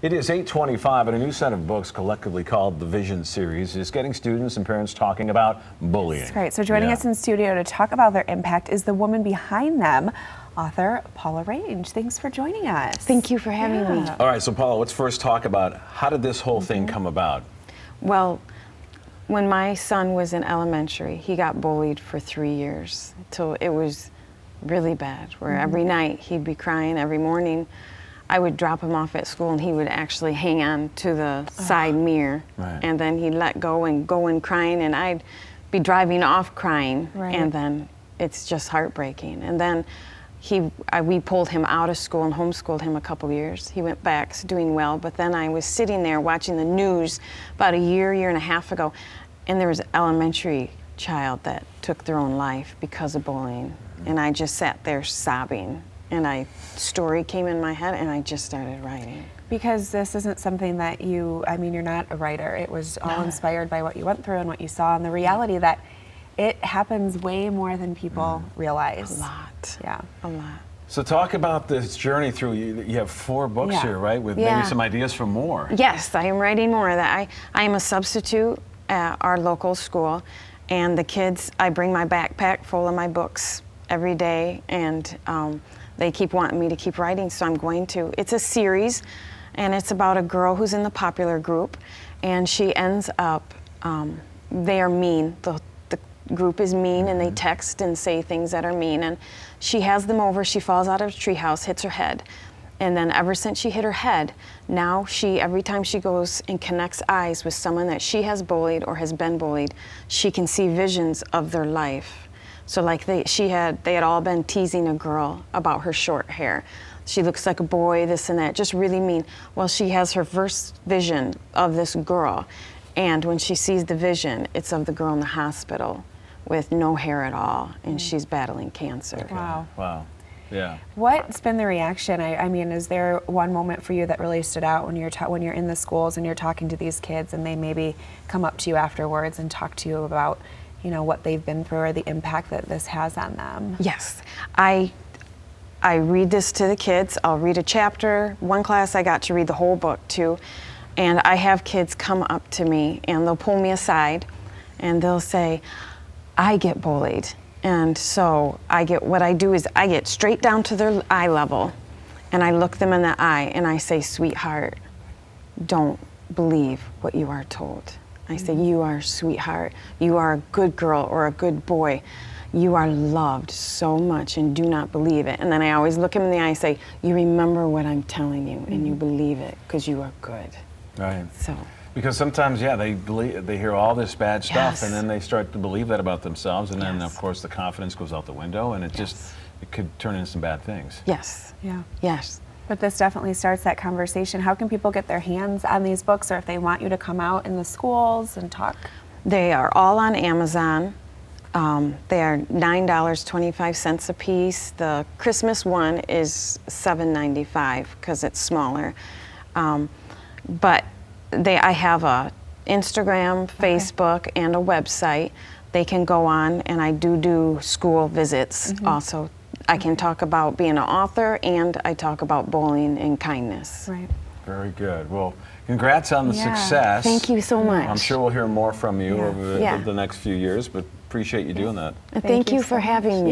It is 8:25, and a new set of books collectively called the Vision series is getting students and parents talking about bullying. That's right. So joining us in studio to talk about their impact is the woman behind them, author Paula Range. Thanks for joining us. Thank you for having me. All right, so Paula, let's first talk about how did this whole thing come about? Well, when my son was in elementary, he got bullied for 3 years till it was really bad, where every night he'd be crying. Every morning I would drop him off at school and he would actually hang on to the side mirror, and then he'd let go and go in crying, and I'd be driving off crying, and then it's just heartbreaking. And then we pulled him out of school and homeschooled him a couple years. He went back doing well, but then I was sitting there watching the news about a year and a half ago, and there was an elementary child that took their own life because of bullying. And I just sat there sobbing, and story came in my head, and I just started writing. Because this isn't something that you're not a writer. It was all inspired by what you went through and what you saw, and the reality that it happens way more than people realize. A lot. Yeah. A lot. So talk about this journey through. You have 4 books here, right? With maybe some ideas for more. Yes, I am writing more of that. I am a substitute at our local school, and the kids, I bring my backpack full of my books every day, and they keep wanting me to keep writing, so I'm going to. It's a series, and it's about a girl who's in the popular group, and she ends up, they are mean. The group is mean, and they text and say things that are mean, and she has them over. She falls out of a treehouse, hits her head, and then ever since she hit her head, now every time she goes and connects eyes with someone that she has bullied or has been bullied, she can see visions of their life. So like they had all been teasing a girl about her short hair. She looks like a boy, this and that, just really mean. Well, she has her first vision of this girl, and when she sees the vision, it's of the girl in the hospital with no hair at all, and she's battling cancer. Okay. Wow. Wow. Yeah. What's been the reaction? I mean, is there one moment for you that really stood out when you're in the schools and you're talking to these kids, and they maybe come up to you afterwards and talk to you about, what they've been through or the impact that this has on them? Yes. I read this to the kids. I'll read a chapter. One class I got to read the whole book to, and I have kids come up to me and they'll pull me aside and they'll say, I get bullied. And so what I do is I get straight down to their eye level, and I look them in the eye and I say, sweetheart, don't believe what you are told. I say, you are a sweetheart. You are a good girl or a good boy. You are loved so much, and do not believe it. And then I always look him in the eye and say, you remember what I'm telling you, and you believe it because you are good. Right. So. Because sometimes, they hear all this bad stuff, and then they start to believe that about themselves, and then of course the confidence goes out the window, and it could turn into some bad things. Yes. Yeah. Yes. But this definitely starts that conversation. How can people get their hands on these books, or if they want you to come out in the schools and talk? They are all on Amazon. They are $9.25 a piece. The Christmas one is $7.95 because it's smaller. But I have a Instagram, Facebook, and a website they can go on, and I do school visits also. I can talk about being an author, and I talk about bullying and kindness. Right. Very good. Well, congrats on the success. Thank you so much. I'm sure we'll hear more from you over the next few years, but appreciate you doing that. And thank you for having me.